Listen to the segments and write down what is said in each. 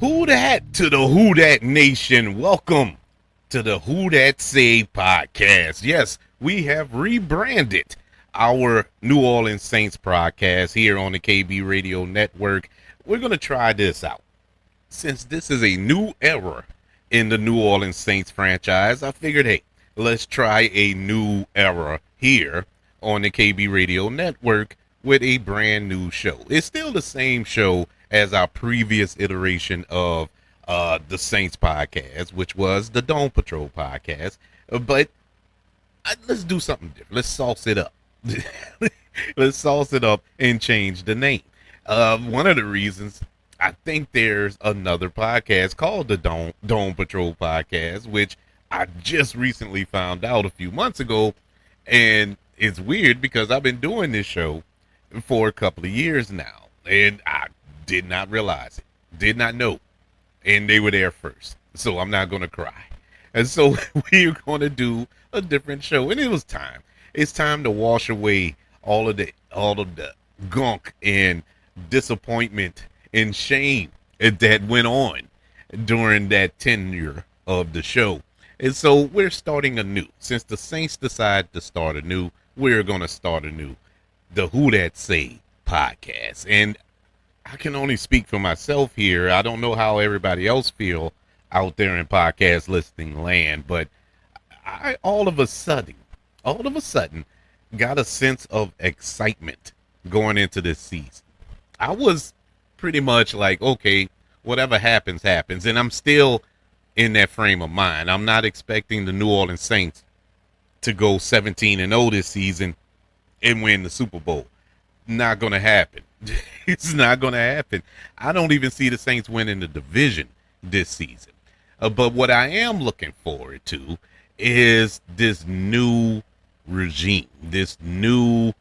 Who Dat to the Who Dat Nation. Welcome to the Who Dat Say podcast. Yes, we have rebranded our New Orleans Saints podcast here on the KB Radio Network. We're going to try this out. Since this is a new era in the New Orleans Saints franchise, I figured, hey, let's try a new era here on the KB Radio Network with a brand new show. It's still the same show as our previous iteration of the Saints podcast, which was the Dome Patrol podcast. But let's do something different. Let's sauce it up. Let's sauce it up and change the name. One of the reasons, I think there's another podcast called the Dome Patrol podcast, which I just recently found out a few months ago. And it's weird because I've been doing this show for a couple of years now, and I did not realize it, did not know, and they were there first. So I'm not going to cry. And so we're going to do a different show, and it was time. It's time to wash away all of the gunk and disappointment and shame that went on during that tenure of the show. And so we're starting anew. Since the Saints decided to start anew, we're going to start anew. The Who Dat Say podcast. And I can only speak for myself here. I don't know how everybody else feel out there in podcast listening land, but I all of a sudden got a sense of excitement going into this season. I was pretty much like, okay, whatever happens, happens. And I'm still in that frame of mind. I'm not expecting the New Orleans Saints to go 17-0 this season and win the Super Bowl. Not going to happen. It's not going to happen. I don't even see the Saints winning the division this season. But what I am looking forward to is this new regime, this new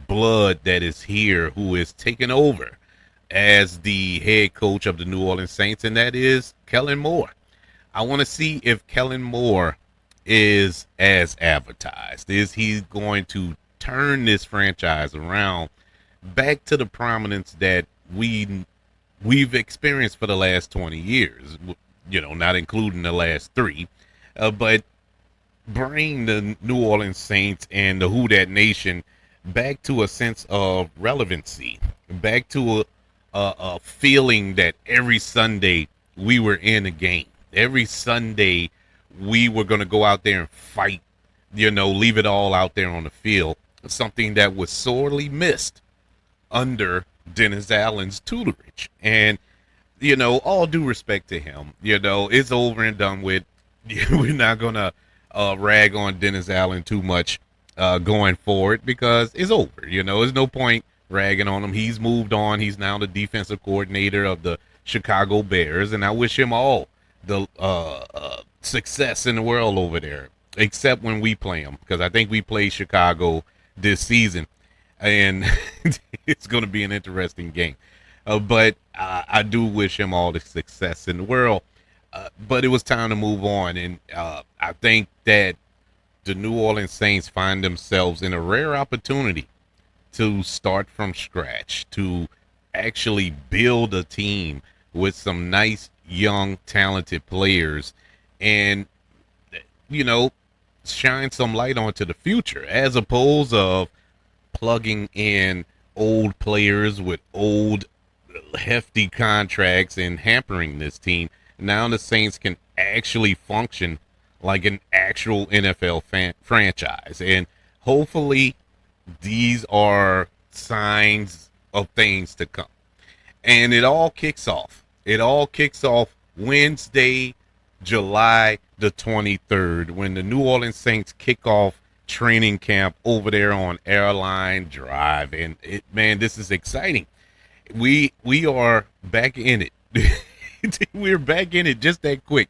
blood that is here who is taking over as the head coach of the New Orleans Saints, and that is Kellen Moore. I want to see if Kellen Moore is as advertised. Is he going to turn this franchise around back to the prominence that we've experienced for the last 20 years, not including the last 3, but bring the New Orleans Saints and the Who Dat Nation back to a sense of relevancy, back to a feeling that every Sunday we were in a game. Every Sunday we were going to go out there and fight, leave it all out there on the field, something that was sorely missed under Dennis Allen's tutelage. And, all due respect to him, it's over and done with. We're not going to rag on Dennis Allen too much going forward because it's over. There's no point ragging on him. He's moved on. He's now the defensive coordinator of the Chicago Bears, and I wish him all the success in the world over there, except when we play him, because I think we play Chicago this season, and it's going to be an interesting game. But I do wish him all the success in the world. But it was time to move on, and I think that the New Orleans Saints find themselves in a rare opportunity to start from scratch, to actually build a team with some nice, young, talented players, and, shine some light onto the future, as opposed of plugging in old players with old, hefty contracts and hampering this team. Now the Saints can actually function like an actual NFL franchise. And hopefully these are signs of things to come. And it all kicks off. Wednesday, July the 23rd, when the New Orleans Saints kick off training camp over there on Airline Drive. And this is exciting. We are back in it. We're back in it just that quick.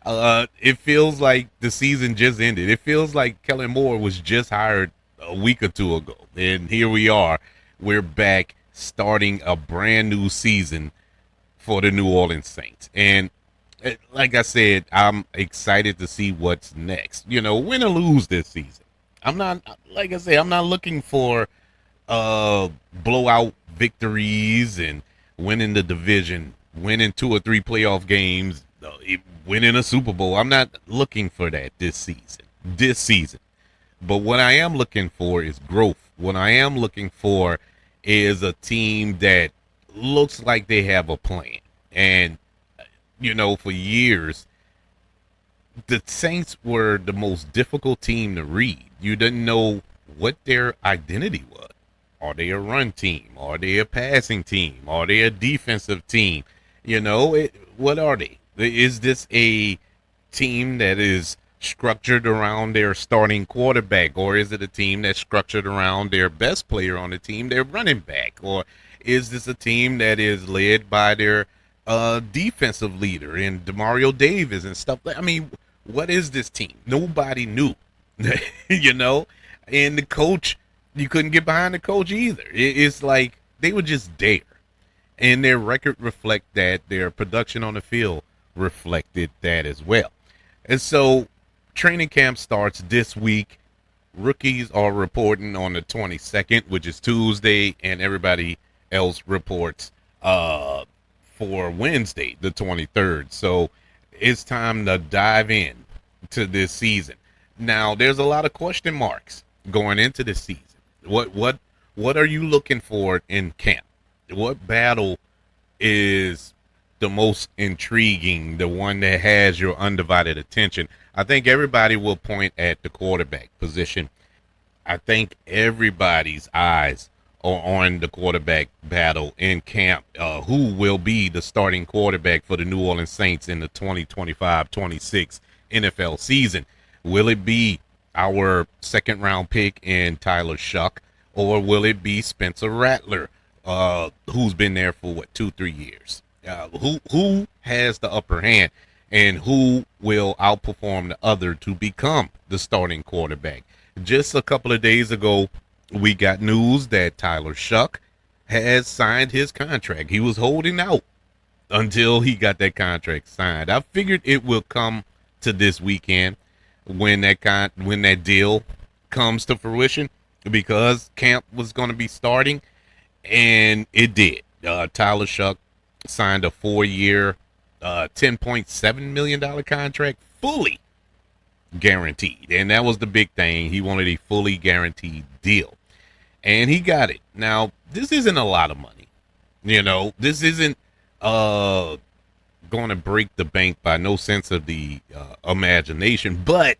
It feels like the season just ended. It feels like Kellen Moore was just hired a week or two ago. And here we are. We're back starting a brand new season for the New Orleans Saints. And like I said, I'm excited to see what's next. Win or lose this season. I'm not looking for blowout victories and winning the division winning 2 or 3 playoff games, winning a Super Bowl. I'm not looking for that this season. But what I am looking for is growth. What I am looking for is a team that looks like they have a plan. And, for years, the Saints were the most difficult team to read. You didn't know what their identity was. Are they a run team? Are they a passing team? Are they a defensive team? What are they? Is this a team that is structured around their starting quarterback, or is it a team that's structured around their best player on the team, their running back, or is this a team that is led by their defensive leader and Demario Davis and stuff? I mean, what is this team? Nobody knew, and the coach, you couldn't get behind the coach either. It's like they were just there, and their record reflect that. Their production on the field reflected that as well. And so training camp starts this week. Rookies are reporting on the 22nd, which is Tuesday, and everybody else reports for Wednesday, the 23rd. So it's time to dive in to this season. Now, there's a lot of question marks going into this season. What are you looking for in camp? What battle is the most intriguing, the one that has your undivided attention? I think everybody will point at the quarterback position. I think everybody's eyes are on the quarterback battle in camp. Who will be the starting quarterback for the New Orleans Saints in the 2025-26 NFL season? Will it be our second-round pick in Tyler Shuck, or will it be Spencer Rattler, who's been there for 2-3 years? Who has the upper hand, and who will outperform the other to become the starting quarterback? Just a couple of days ago, we got news that Tyler Shuck has signed his contract. He was holding out until he got that contract signed. I figured it will come to this weekend when that deal comes to fruition, because camp was going to be starting, and it did. Tyler Shuck signed a 4-year, $10.7 million contract, fully guaranteed. And that was the big thing. He wanted a fully guaranteed deal, and he got it. Now, this isn't a lot of money. This isn't going to break the bank by no sense of the imagination, but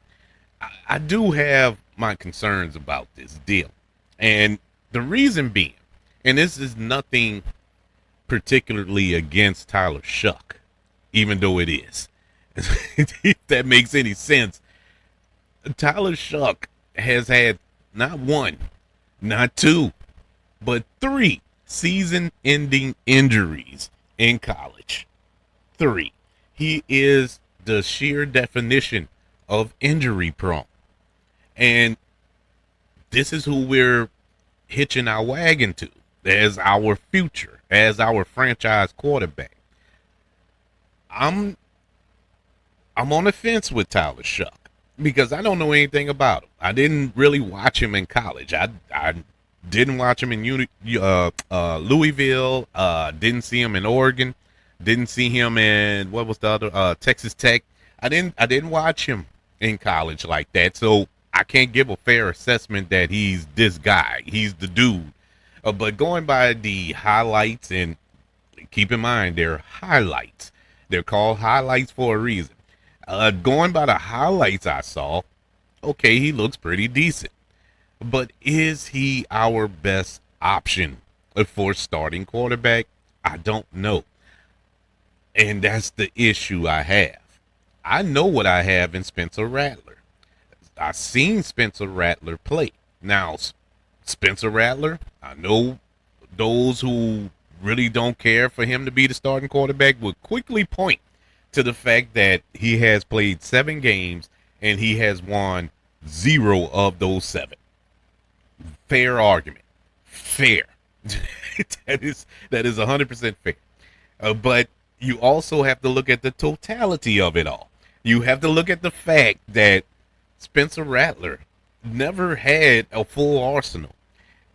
I do have my concerns about this deal. And the reason being, and this is nothing particularly against Tyler Shuck, even though it is, if that makes any sense. Tyler Shuck has had not one, not two, but 3 season-ending injuries in college. 3. He is the sheer definition of injury prone. And this is who we're hitching our wagon to as our future, as our franchise quarterback. I'm on the fence with Tyler Shuck because I don't know anything about him. I didn't really watch him in college. I didn't watch him in Louisville. Didn't see him in Oregon. Didn't see him in, what was the other, Texas Tech. I didn't watch him in college like that, so I can't give a fair assessment that he's this guy. He's the dude. But going by the highlights, and keep in mind, they're highlights. They're called highlights for a reason. Going by the highlights I saw, okay, he looks pretty decent. But is he our best option for starting quarterback? I don't know. And that's the issue I have. I know what I have in Spencer Rattler. I've seen Spencer Rattler play. Now, Spencer Rattler, I know those who really don't care for him to be the starting quarterback would quickly point to the fact that he has played 7 games and he has won 0 of those 7. Fair argument. Fair. that is 100% fair. But you also have to look at the totality of it all. You have to look at the fact that Spencer Rattler never had a full arsenal.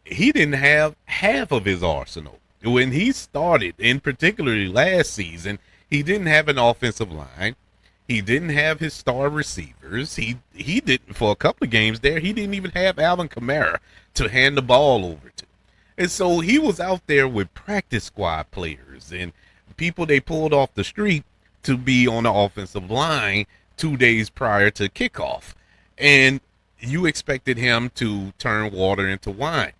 He didn't have half of his arsenal When he started, in particularly last season, he didn't have an offensive line. He didn't have his star receivers. He didn't, for a couple of games there, he didn't even have Alvin Kamara to hand the ball over to. And so he was out there with practice squad players and people they pulled off the street to be on the offensive line 2 days prior to kickoff. And you expected him to turn water into wine.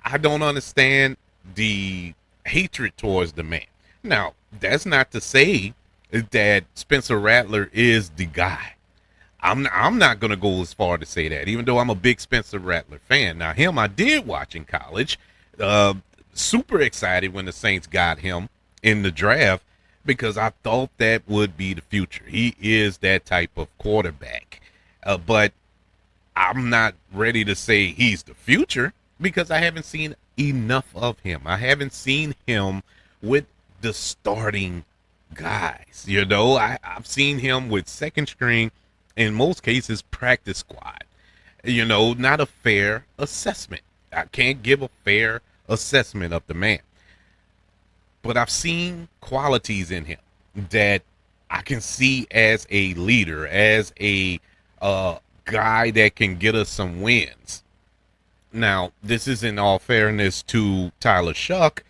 I don't understand the hatred towards the man. Now, that's not to say that Spencer Rattler is the guy. I'm not going to go as far to say that, even though I'm a big Spencer Rattler fan. Now, him I did watch in college. Super excited when the Saints got him in the draft because I thought that would be the future. He is that type of quarterback. But I'm not ready to say he's the future because I haven't seen enough of him. I haven't seen him with the starting guys. I've seen him with second string, in most cases, practice squad. Not a fair assessment. I can't give a fair assessment of the man. But I've seen qualities in him that I can see as a leader, as a guy that can get us some wins. Now, this is in all fairness to Tyler Shuck.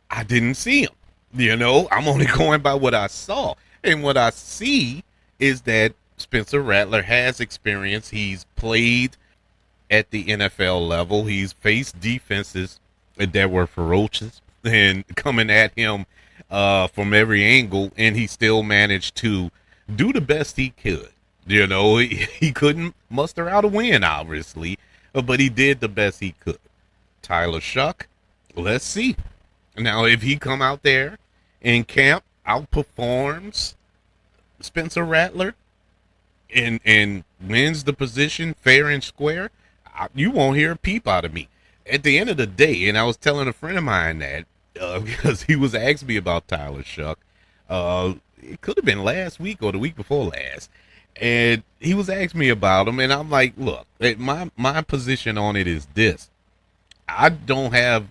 I didn't see him. I'm only going by what I saw. And what I see is that Spencer Rattler has experience. He's played at the NFL level. He's faced defenses that were ferocious and coming at him from every angle, and he still managed to do the best he could. He couldn't muster out a win, obviously, but he did the best he could. Tyler Shuck, let's see. Now, if he come out there in camp, outperforms Spencer Rattler and wins the position fair and square, you won't hear a peep out of me. At the end of the day, and I was telling a friend of mine that because he was asking me about Tyler Shuck, it could have been last week or the week before last, and he was asking me about him, and I'm like, look, my position on it is this: I don't have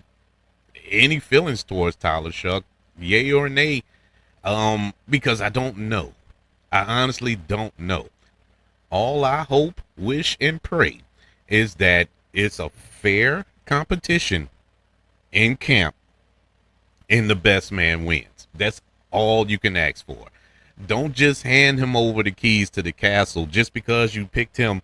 any feelings towards Tyler Shuck, yay or nay, because I don't know. I honestly don't know. All I hope, wish, and pray is that it's a fair competition in camp and the best man wins. That's all you can ask for. Don't just hand him over the keys to the castle just because you picked him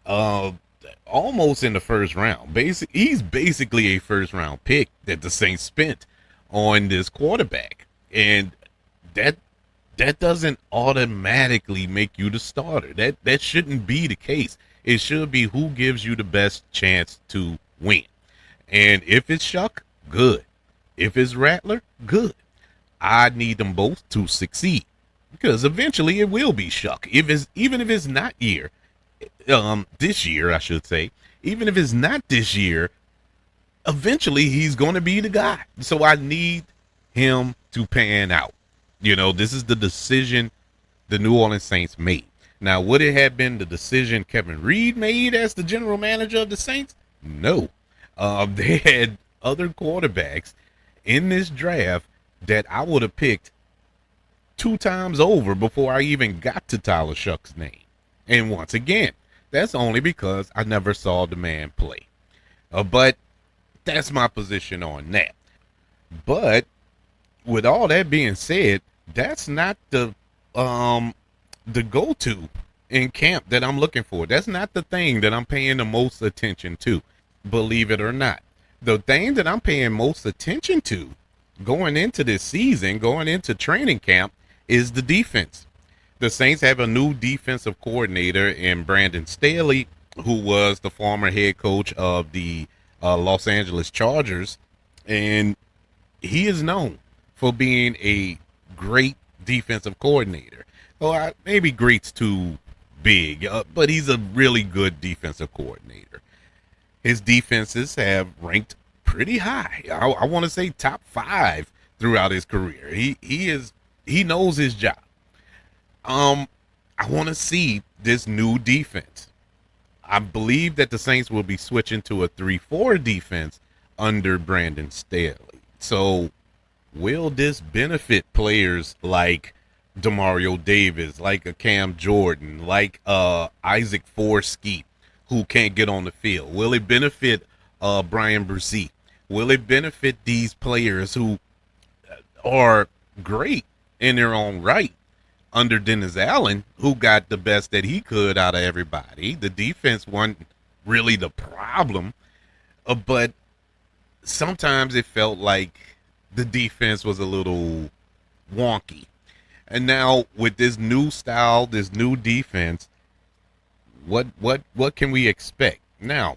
almost in the first round. He's basically a first round pick that the Saints spent on this quarterback. And that doesn't automatically make you the starter. That shouldn't be the case. It should be who gives you the best chance to win. And if it's Shuck, good. If it's Rattler, good. I need them both to succeed because eventually it will be Shuck. Even if it's not this year, I should say, even if it's not this year, eventually he's going to be the guy. So I need him to pan out. This is the decision the New Orleans Saints made. Now, would it have been the decision Kevin Reed made as the general manager of the Saints? No. They had other quarterbacks in this draft that I would have picked 2 times over before I even got to Tyler Shuck's name. And once again, that's only because I never saw the man play. But that's my position on that. But with all that being said, that's not the go-to in camp that I'm looking for. That's not the thing that I'm paying the most attention to, believe it or not. The thing that I'm paying most attention to going into this season, going into training camp, is the defense. The Saints have a new defensive coordinator in Brandon Staley, who was the former head coach of the Los Angeles Chargers, and he is known for being a great defensive coordinator. Well, maybe great's too big, but he's a really good defensive coordinator. His defenses have ranked pretty high. I want to say top 5 throughout his career. He knows his job. I want to see this new defense. I believe that the Saints will be switching to a 3-4 defense under Brandon Staley. So will this benefit players like Demario Davis, like a Cam Jordan, like Isaac Forsky, who can't get on the field? Will it benefit Brian Brzee? Will it benefit these players who are great in their own right under Dennis Allen, who got the best that he could out of everybody? The defense wasn't really the problem, but sometimes it felt like the defense was a little wonky. And now with this new style, this new defense, what can we expect? Now,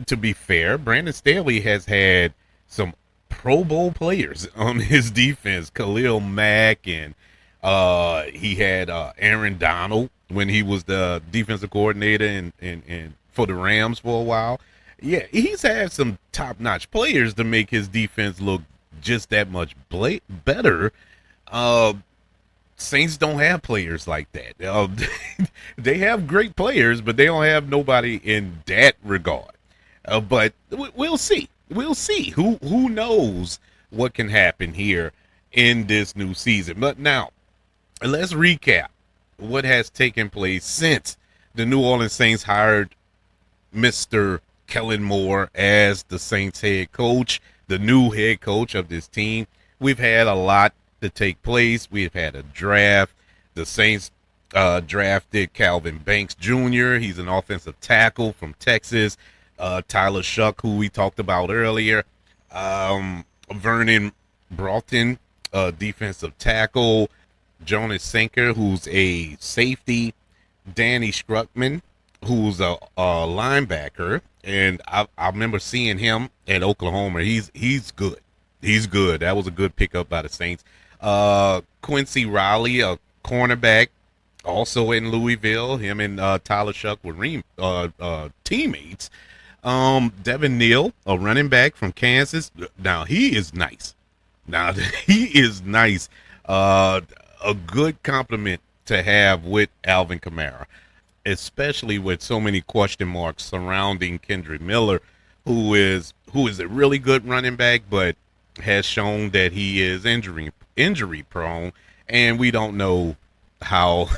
to be fair, Brandon Staley has had some Pro Bowl players on his defense. Khalil Mack, and he had Aaron Donald when he was the defensive coordinator and for the Rams for a while. Yeah, he's had some top-notch players to make his defense look just that much better. Saints don't have players like that. They have great players, but they don't have nobody in that regard. But we'll see. We'll see. Who knows what can happen here in this new season. But now, let's recap what has taken place since the New Orleans Saints hired Mr. Kellen Moore as the Saints head coach, the new head coach of this team. We've had a lot to take place. We've had a draft. The Saints drafted Calvin Banks Jr. He's an offensive tackle from Texas. Tyler Shuck, who we talked about earlier. Vernon Broughton, defensive tackle. Jonas Sinker, who's a safety. Danny Struckman, who's a linebacker. And I remember seeing him at Oklahoma. He's good. He's good. That was a good pickup by the Saints. Quincy Riley, a cornerback, also in Louisville. Him and Tyler Shuck were teammates. Devin Neal, a running back from Kansas. Now, he is nice. A good compliment to have with Alvin Kamara, especially with so many question marks surrounding Kendrick Miller, who is a really good running back, but has shown that he is injury prone, and we don't know how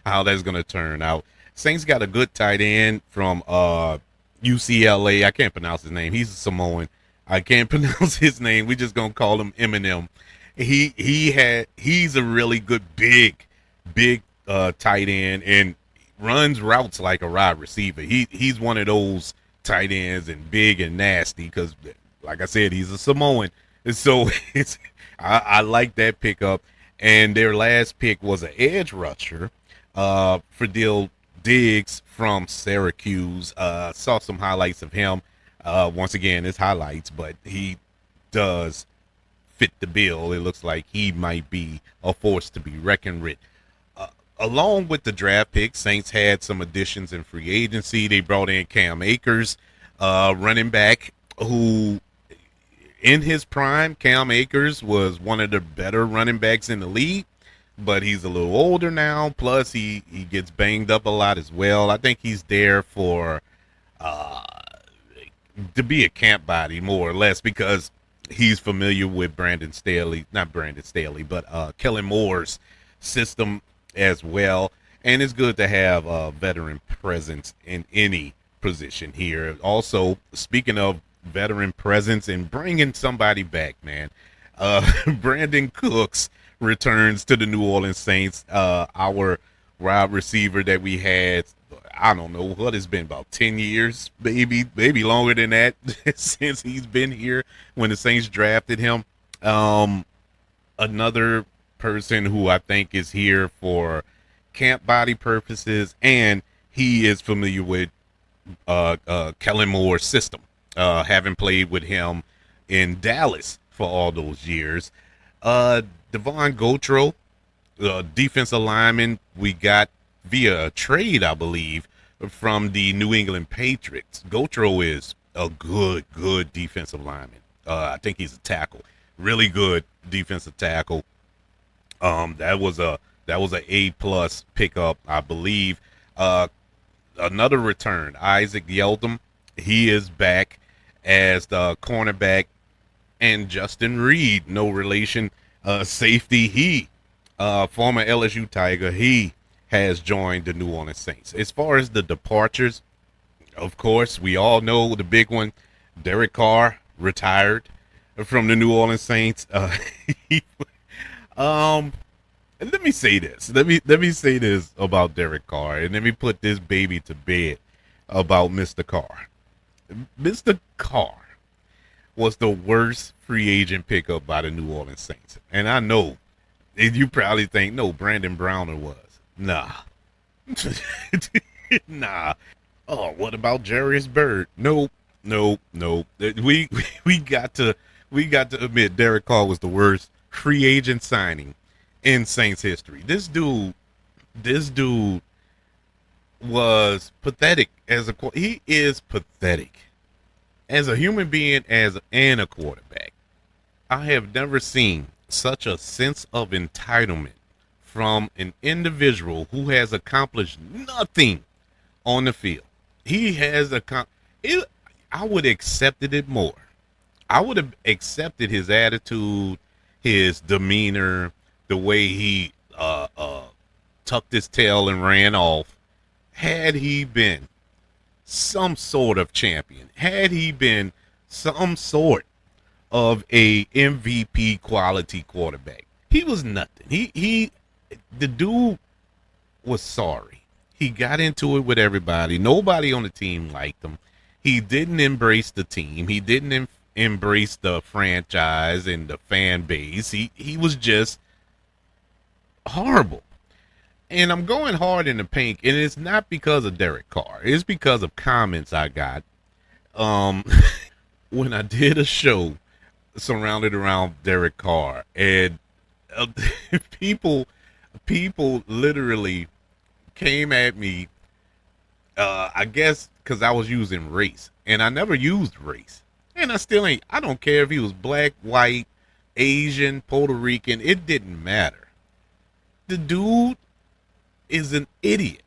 that's going to turn out. Saints got a good tight end from UCLA. I can't pronounce his name. He's a Samoan. I can't pronounce his name. We just gonna call him Eminem. He's a really good big tight end and runs routes like a wide receiver. He's one of those tight ends and big and nasty because, like I said, he's a Samoan. And so I like that pickup. And their last pick was an edge rusher, Fadil Diggs from Syracuse. Saw some highlights of him. Once again, it's highlights, but he does fit the bill. It looks like he might be a force to be reckoned with. Along with the draft pick, Saints had some additions in free agency. They brought in Cam Akers, running back, who in his prime, Cam Akers was one of the better running backs in the league, but he's a little older now. Plus, he gets banged up a lot as well. I think he's there for to be a camp body, more or less, because he's familiar with Kellen Moore's system as well. And it's good to have a veteran presence in any position here. Also, speaking of veteran presence and bringing somebody back, man, Brandon Cooks returns to the New Orleans Saints. Our wide receiver that we had, I don't know what it's been, about 10 years, maybe longer than that, since he's been here when the Saints drafted him. Another person who I think is here for camp body purposes, and he is familiar with Kellen Moore's system, having played with him in Dallas for all those years. Devon Gautreaux, defensive lineman we got via a trade, I believe, from the New England Patriots. Gautreaux is a good defensive lineman. I think he's a tackle, really good defensive tackle. That was a A+ pickup, I believe. Another return, Isaac Yeldum. He is back as the cornerback, and Justin Reed, no relation, Safety, former LSU Tiger, he has joined the New Orleans Saints. As far as the departures, of course, we all know the big one. Derek Carr retired from the New Orleans Saints. Um, let me say this. Let me say this about Derek Carr, and let me put this baby to bed about Mr. Carr. Mr. Carr was the worst free agent pickup by the New Orleans Saints, and I know you probably think no, Brandon Browner was. Nah, nah. Oh, what about Jarius Byrd? Nope, nope, nope. We got to admit Derek Carr was the worst free agent signing in Saints history. This dude was pathetic he is pathetic as a human being and a quarterback. I have never seen such a sense of entitlement from an individual who has accomplished nothing on the field. He has I would have accepted it more. I would have accepted his attitude, his demeanor, the way he tucked his tail and ran off, had he been some sort of champion, had he been some sort of a MVP quality quarterback. He was nothing. The dude was sorry. He got into it with everybody. Nobody on the team liked him. He didn't embrace the team. He didn't embrace the franchise and the fan base. He was just horrible. And I'm going hard in the paint, and it's not because of Derek Carr. It's because of comments I got when I did a show surrounded around Derek Carr, and people literally came at me. I guess because I was using race, and I never used race, and I still ain't. I don't care if he was black, white, Asian, Puerto Rican. It didn't matter. The dude is an idiot.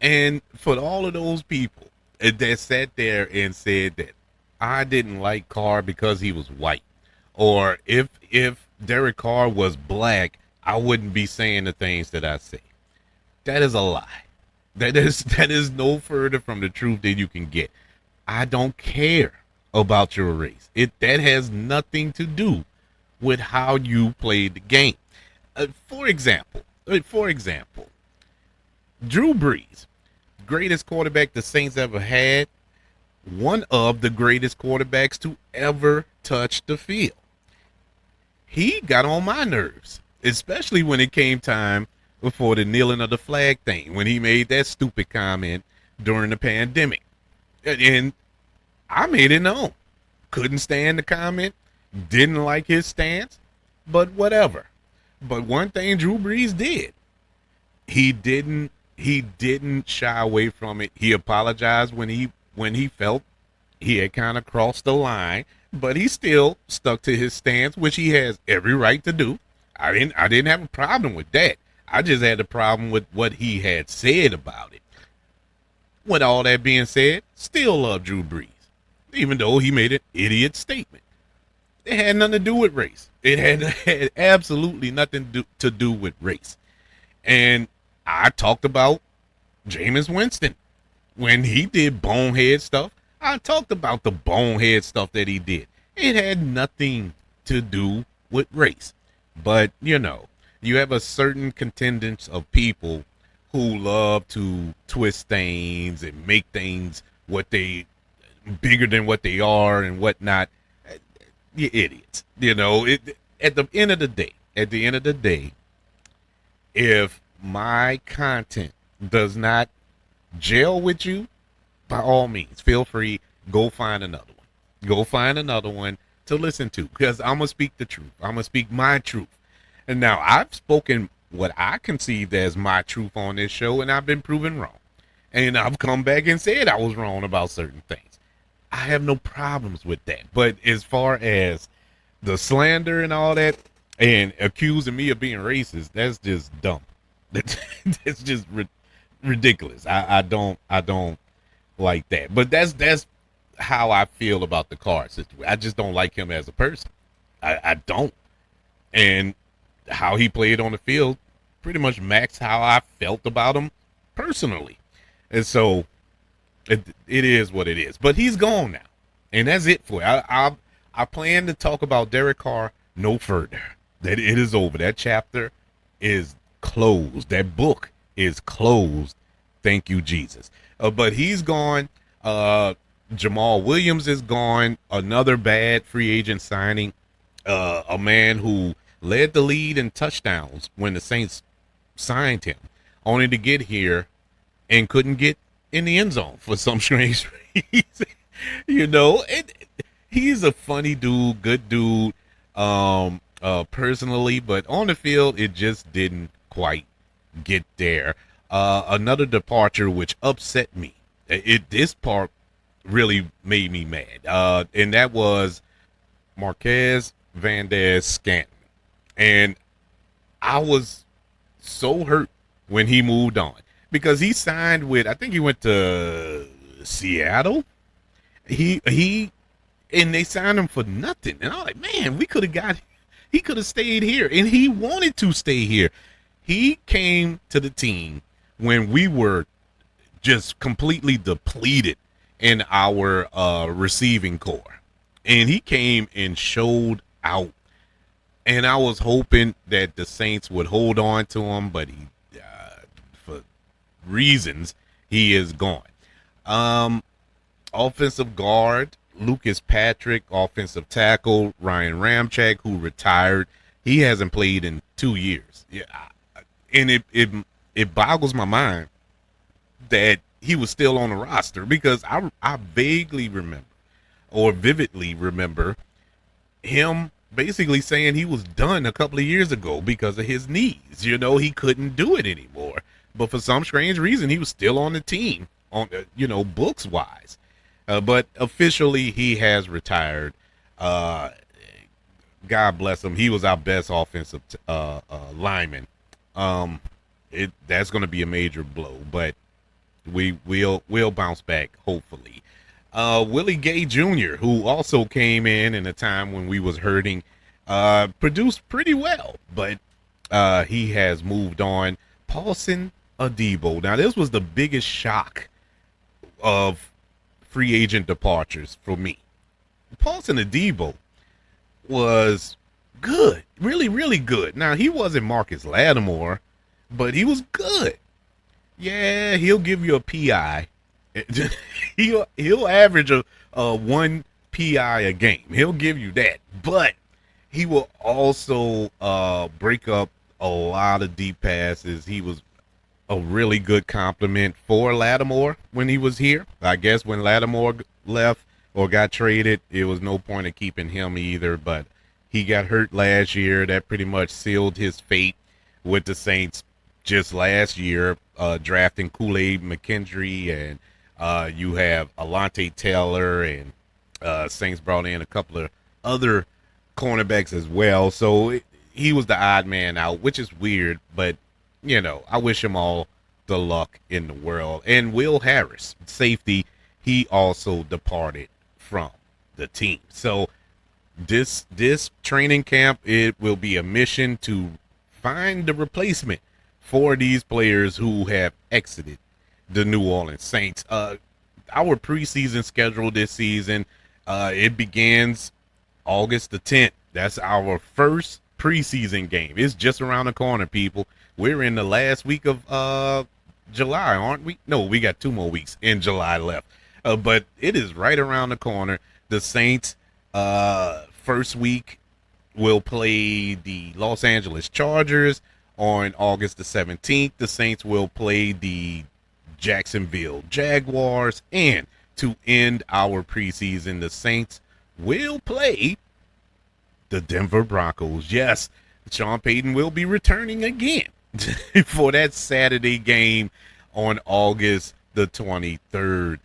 And for all of those people that sat there and said that I didn't like Carr because he was white, or if Derek Carr was black, I wouldn't be saying the things that I say. That is a lie. That is no further from the truth than you can get. I don't care about your race. That has nothing to do with how you played the game. For example, Drew Brees, greatest quarterback the Saints ever had, one of the greatest quarterbacks to ever touch the field. He got on my nerves, especially when it came time before the kneeling of the flag thing, when he made that stupid comment during the pandemic. And I made it known. Couldn't stand the comment, didn't like his stance, but whatever. But one thing Drew Brees did, he didn't shy away from it. He apologized when he felt he had kind of crossed the line, but he still stuck to his stance, which he has every right to do. I didn't have a problem with that. I just had a problem with what he had said about it. With all that being said, still love Drew Brees, even though he made an idiot statement. It had nothing to do with race. It had absolutely nothing to do with race. And I talked about Jameis Winston when he did bonehead stuff. I talked about the bonehead stuff that he did. It had nothing to do with race. But, you have a certain contingent of people who love to twist things and make things bigger than what they are and whatnot. You idiots. At the end of the day, if my content does not gel with you, by all means, feel free, go find another one. Go find another one to listen to, because I'm going to speak the truth. I'm going to speak my truth. And now I've spoken what I conceived as my truth on this show, and I've been proven wrong. And I've come back and said I was wrong about certain things. I have no problems with that. But as far as the slander and all that, and accusing me of being racist, that's just dumb. That's just ridiculous. I don't like that. But that's how I feel about the Carr situation. I just don't like him as a person. I don't. And how he played on the field pretty much matched how I felt about him personally. And so it is what it is. But he's gone now. And that's it for you. I plan to talk about Derek Carr no further. That it is over. That chapter is closed. That book is closed. Thank you, Jesus. But he's gone. Jamal Williams is gone. Another bad free agent signing. A man who led the lead in touchdowns when the Saints signed him, only to get here and couldn't get in the end zone for some strange reason. He's a funny dude, good dude, personally, but on the field, it just didn't quite get there. Another departure which upset me. This part really made me mad. And that was Marquez Valdez-Scantling. And I was so hurt when he moved on because he signed with, I think he went to Seattle. And they signed him for nothing. And I was like, man, he could have stayed here. And he wanted to stay here. He came to the team when we were just completely depleted in our receiving core. And he came and showed out. And I was hoping that the Saints would hold on to him, but for reasons, he is gone. Offensive guard, Lucas Patrick. Offensive tackle, Ryan Ramczyk, who retired. He hasn't played in 2 years. Yeah, and it boggles my mind that he was still on the roster because I vaguely remember or vividly remember him basically saying he was done a couple of years ago because of his knees. He couldn't do it anymore. But for some strange reason, he was still on the team, on books wise. But officially, he has retired. God bless him. He was our best offensive lineman. That's going to be a major blow, but we'll bounce back hopefully. Willie Gay Jr., who also came in a time when we was hurting, produced pretty well, but he has moved on. Paulson Adebo. Now, this was the biggest shock of free agent departures for me. Paulson Adebo was good, really, really good. Now, he wasn't Marcus Lattimore, but he was good. Yeah, he'll give you a PI. He'll average a 1 PI a game. He'll give you that, but he will also break up a lot of deep passes. He was a really good compliment for Lattimore when he was here. I guess when Lattimore left or got traded, it was no point of keeping him either, but he got hurt last year. That pretty much sealed his fate with the Saints just last year, drafting Kool-Aid McKendry, and you have Alante Taylor, and Saints brought in a couple of other cornerbacks as well. So he was the odd man out, which is weird, but I wish him all the luck in the world. And Will Harris, safety, he also departed from the team. So this training camp, it will be a mission to find the replacement for these players who have exited the New Orleans Saints. Our preseason schedule this season, it begins August the 10th. That's our first preseason game. It's just around the corner, people. We're in the last week of July, aren't we? No, we got 2 more weeks in July left. But it is right around the corner. The Saints, first week, will play the Los Angeles Chargers on August the 17th. The Saints will play the Jacksonville Jaguars. And to end our preseason, the Saints will play the Denver Broncos. Yes, Sean Payton will be returning again for that Saturday game on August the 23rd.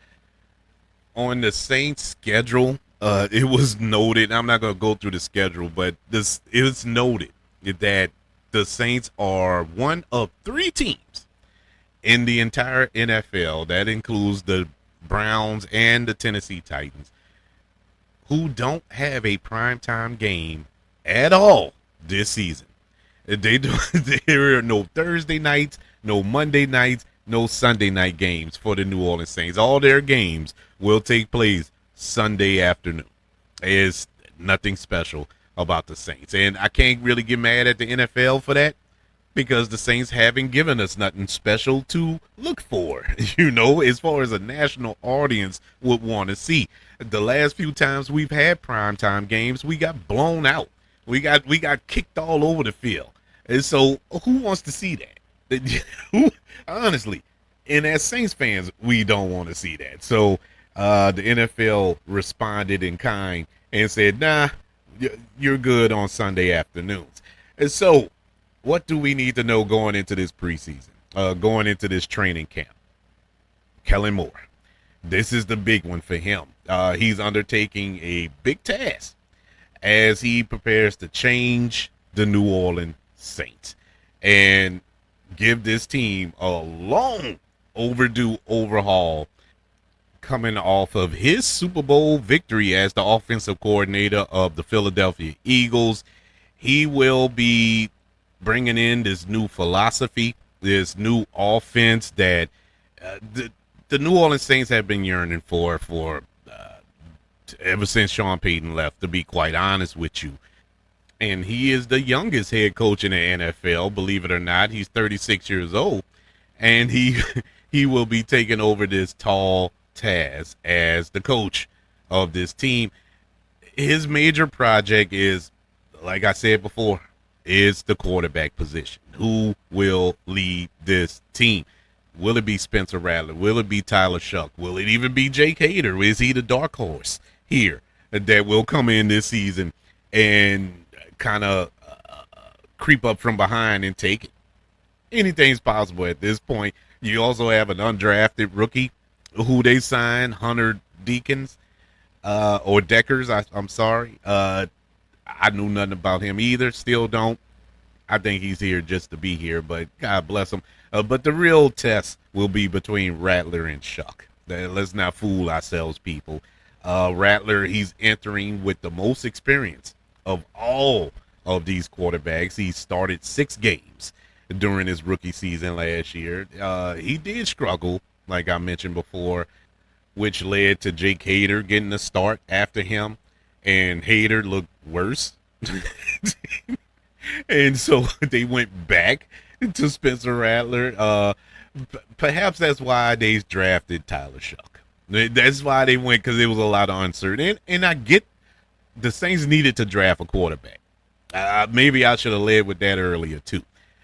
On the Saints schedule, it was noted, I'm not going to go through the schedule, but it was noted that the Saints are one of 3 teams in the entire NFL, that includes the Browns and the Tennessee Titans, who don't have a primetime game at all this season. They do, there are no Thursday nights, no Monday nights, no Sunday night games for the New Orleans Saints. All their games will take place Sunday afternoon. There's nothing special about the Saints. And I can't really get mad at the NFL for that because the Saints haven't given us nothing special to look for, as far as a national audience would want to see. The last few times we've had primetime games, we got blown out. We got kicked all over the field. And so who wants to see that? Honestly, and as Saints fans, we don't want to see that. So the NFL responded in kind and said, nah, you're good on Sunday afternoons. And so what do we need to know going into this preseason, going into this training camp? Kellen Moore. This is the big one for him. He's undertaking a big task as he prepares to change the New Orleans Saints and give this team a long overdue overhaul coming off of his Super Bowl victory as the offensive coordinator of the Philadelphia Eagles. He will be bringing in this new philosophy, this new offense that the New Orleans Saints have been yearning for ever since Sean Payton left, to be quite honest with you. And he is the youngest head coach in the NFL, believe it or not. He's 36 years old, and he will be taking over this tall task as the coach of this team. His major project is, like I said before, is the quarterback position. Who will lead this team? Will it be Spencer Rattler? Will it be Tyler Shuck? Will it even be Jake Hader? Is he the dark horse here that will come in this season and kind of creep up from behind and take it? Anything's possible at this point. You also have an undrafted rookie who they signed, Hunter Deacons, or Deckers. I'm sorry. I knew nothing about him either. Still don't. I think he's here just to be here, but God bless him. But the real test will be between Rattler and Shuck. Let's not fool ourselves, people. Rattler, he's entering with the most experience of all of these quarterbacks. He started 6 games during his rookie season last year. He did struggle, like I mentioned before, which led to Jake Hader getting a start after him, and Hader looked worse. And so they went back to Spencer Rattler. Perhaps that's why they drafted Tyler Shuck. That's why they went, because there was a lot of uncertainty. And I get the Saints needed to draft a quarterback. Maybe I should have led with that earlier, too.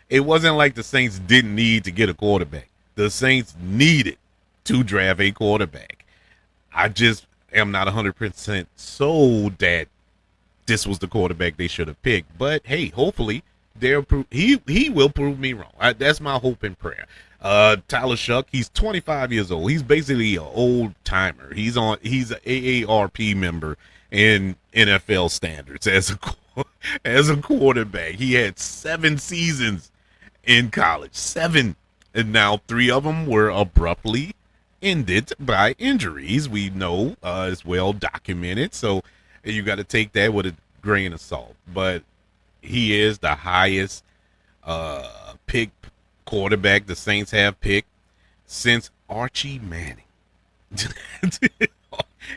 It wasn't like the Saints didn't need to get a quarterback. The Saints needed to draft a quarterback. I just am not 100% sold that this was the quarterback they should have picked. But, hey, hopefully he will prove me wrong. That's my hope and prayer. Tyler Shuck, he's 25 years old. He's basically an old timer. He's an AARP member in NFL standards as a quarterback. He had 7 seasons in college, 7, and now 3 of them were abruptly ended by injuries. We know it's well documented, so you got to take that with a grain of salt. But he is the highest pick quarterback the Saints have picked since Archie Manning.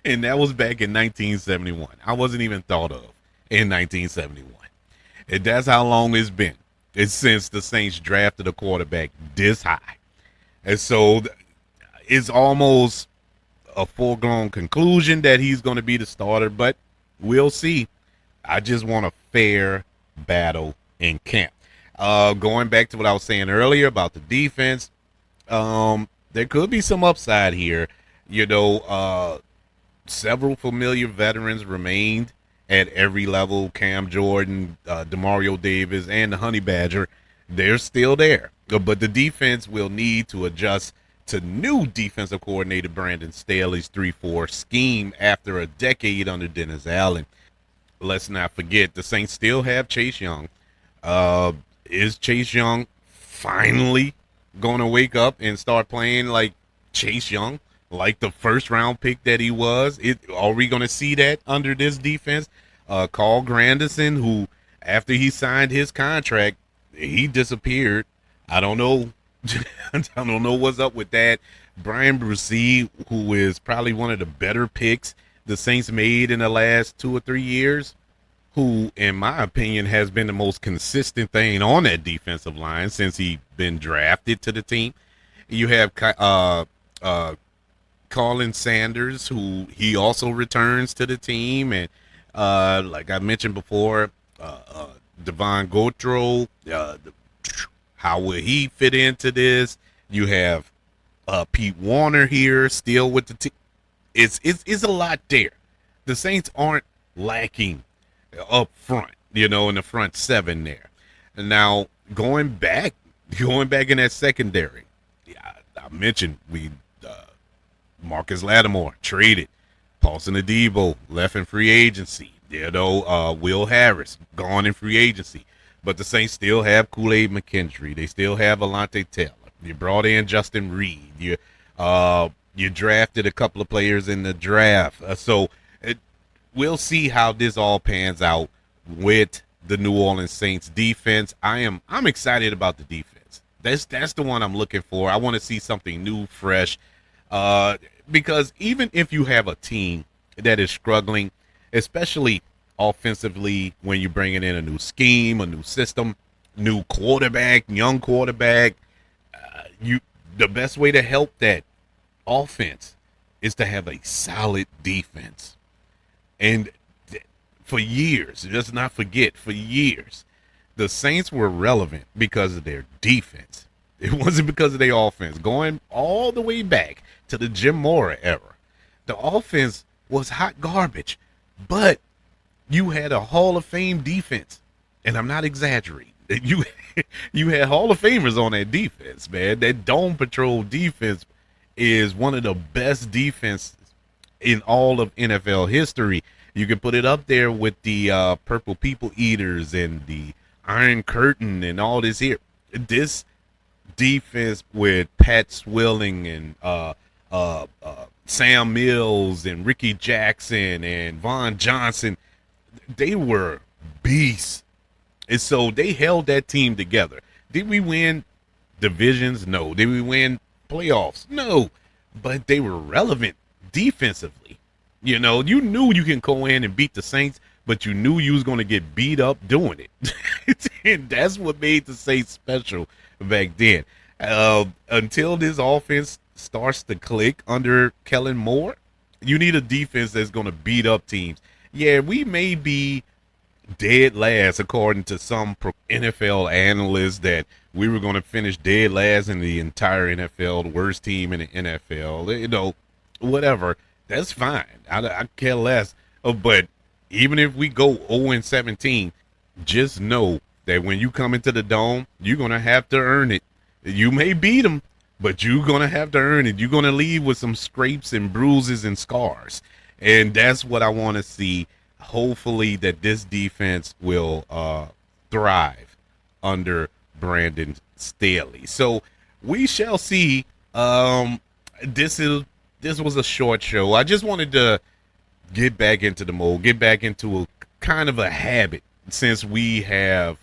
And that was back in 1971. I wasn't even thought of in 1971. And that's how long it's been. It's since the Saints drafted a quarterback this high. And so it's almost a foregone conclusion that he's going to be the starter, but we'll see. I just want a fair battle in camp. Going back to what I was saying earlier about the defense, there could be some upside here. Several familiar veterans remained at every level. Cam Jordan, Demario Davis, and the Honey Badger, they're still there. But the defense will need to adjust to new defensive coordinator Brandon Staley's 3-4 scheme after a decade under Dennis Allen. Let's not forget, the Saints still have Chase Young. Is Chase Young finally going to wake up and start playing like Chase Young, like the first-round pick that he was? Are we going to see that under this defense? Carl Granderson, who after he signed his contract, he disappeared. I don't know. I don't know what's up with that. Brian Brucey, who is probably one of the better picks the Saints made in the last 2 or 3 years, who, in my opinion, has been the most consistent thing on that defensive line since he been drafted to the team. You have Colin Sanders, who he also returns to the team, and like I mentioned before, Devon Gautreaux. How will he fit into this? You have Pete Warner here still with the team. It's a lot there. The Saints aren't lacking up front, in the front seven there. And now going back in that secondary, yeah, I mentioned Marcus Lattimore traded, Paulson Adebo left in free agency. Will Harris gone in free agency, but the Saints still have Kool-Aid McKendry. They still have Alante Taylor. You brought in Justin Reed. You drafted a couple of players in the draft. We'll see how this all pans out with the New Orleans Saints defense. I'm excited about the defense. That's the one I'm looking for. I want to see something new, fresh. Because even if you have a team that is struggling, especially offensively, when you're bringing in a new scheme, a new system, new quarterback, young quarterback, the best way to help that offense is to have a solid defense. And for years, let's not forget, for years, the Saints were relevant because of their defense. It wasn't because of their offense. Going all the way back to the Jim Mora era, the offense was hot garbage, but you had a Hall of Fame defense, and I'm not exaggerating. You had Hall of Famers on that defense, man. That Dome Patrol defense is one of the best defenses in all of NFL history. You can put it up there with the Purple People Eaters and the Iron Curtain and all this here. This defense with Pat Swilling and Sam Mills and Ricky Jackson and Von Johnson, they were beasts. And so they held that team together. Did we win divisions? No. Did we win playoffs? No. But they were relevant defensively. You knew you can go in and beat the Saints, but you knew you was going to get beat up doing it. And that's what made the Saints special back then. Until this offense starts to click under Kellen Moore, you need a defense that's going to beat up teams. Yeah, we may be dead last according to some NFL analysts, that we were going to finish dead last in the entire NFL, the worst team in the NFL. Whatever. That's fine. I care less. But even if we go 0-17, just know that when you come into the Dome, you're going to have to earn it. You may beat them, but you're going to have to earn it. You're going to leave with some scrapes and bruises and scars. And that's what I want to see. Hopefully that this defense will thrive under Brandon Staley. So we shall see. This was a short show. I just wanted to get back into the mode, get back into a kind of a habit, since we have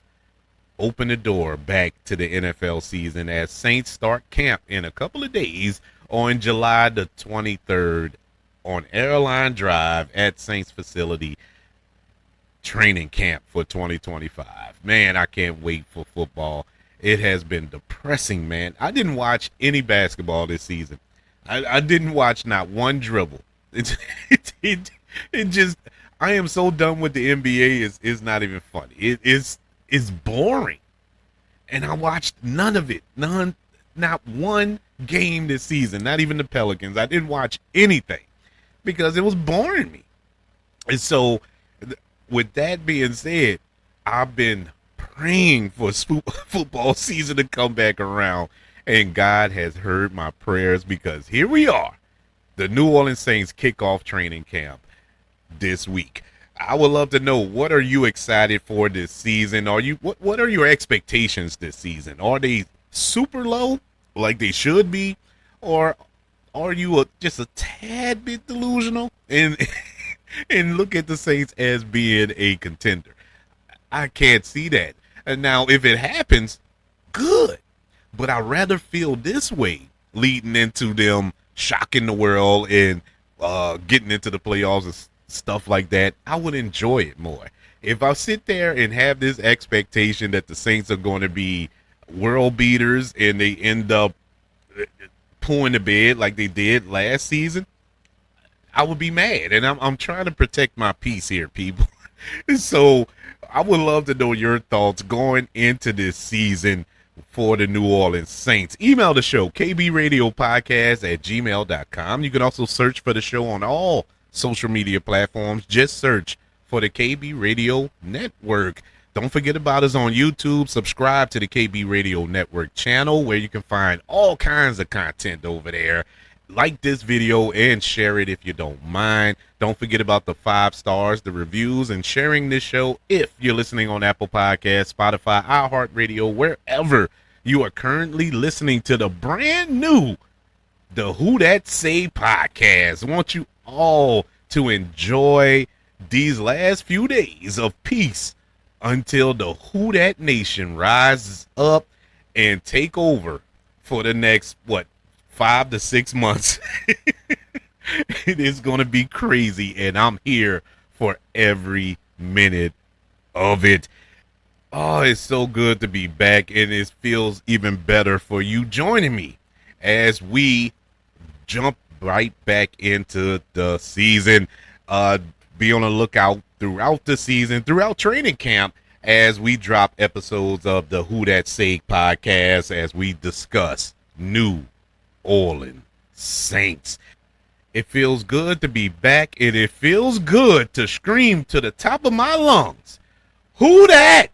opened the door back to the NFL season as Saints start camp in a couple of days on July the 23rd on Airline Drive at Saints facility. Training camp for 2025. Man, I can't wait for football. It has been depressing, man. I didn't watch any basketball this season. I didn't watch not one dribble. It just, I am so done with the NBA. It's not even funny. It's boring. And I watched none of it. Not one game this season. Not even the Pelicans. I didn't watch anything because it was boring me. And so, with that being said, I've been praying for football season to come back around, and God has heard my prayers, because here we are. The New Orleans Saints kick off training camp this week. I would love to know, what are you excited for this season? What are your expectations this season? Are they super low, like they should be, or are you just a tad bit delusional and look at the Saints as being a contender? I can't see that. And now, if it happens, good. But I'd rather feel this way leading into them shocking the world and getting into the playoffs and stuff like that. I would enjoy it more. If I sit there and have this expectation that the Saints are going to be world beaters and they end up pulling the bed like they did last season, I would be mad. And I'm trying to protect my peace here, people. So I would love to know your thoughts going into this season for the New Orleans Saints. Email the show, kbradiopodcast@gmail.com. You can also search for the show on all social media platforms. Just search for the KB Radio Network. Don't forget about us on YouTube. Subscribe to the KB Radio Network channel where you can find all kinds of content over there. Like this video and share it if you don't mind. Don't forget about the 5 stars, the reviews, and sharing this show if you're listening on Apple Podcasts, Spotify, iHeartRadio, wherever you are currently listening to the brand new the Who Dat Say podcast. I want you all to enjoy these last few days of peace until the Who Dat Nation rises up and take over for the next, 5 to 6 months. It is going to be crazy, and I'm here for every minute of it. Oh, it's so good to be back, and it feels even better for you joining me as we jump right back into the season. Be on the lookout throughout the season, throughout training camp, as we drop episodes of the Who Dat Say podcast as we discuss New Orleans Saints. It feels good to be back, and it feels good to scream to the top of my lungs, Who Dat?